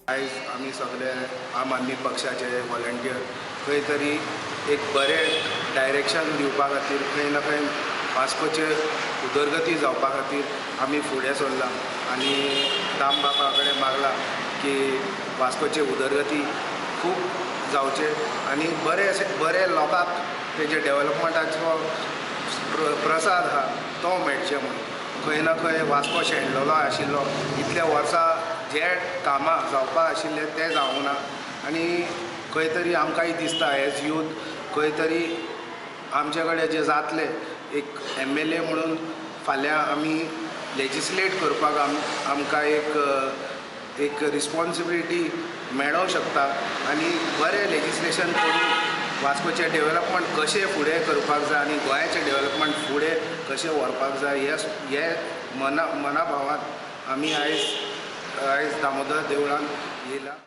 आयज आमी सगळे आम आदमी पक्षाचे व्हॉलंटियर खंय तरी एक बरें डायरेक्शन दिवपा खातीर खंय ना खंय वास्कोचे उदरगती जावपा खातीर आमी फुडें सरला आनी दाम बाबा कडेन मागला की वास्कोचे उदरगती खूब जावचे आनी बरे लोकांक तेजे डेवलपमेंटाचो प्रसाद आहा तो मेळचे म्हणून खंय ना खंय वास्को शेणलेलो आशिल्लो इतल्या वर्सां जे कामां जावपा आशिल्ले ते जावंक ना आनी खंय तरी आमकांय दिसता एज यूथ खंय तरी आमचे कडेन जे जातले एक MLA म्हणून फाल्यां आमी लेजिस्लेट करपाक आमकां एक रिस्पॉन्सिबिलिटी मेळोवंक शकता आनी बरें लेजिस्लेशन करून वास्कोचे डेवलपमेंट कशें फुडें करपाक जाय आनी गोंयाचें डेवलपमेंट फुडें कशें व्हरपाक जाय हे मना भावान आमी आयज दामोदर देवळान येयला.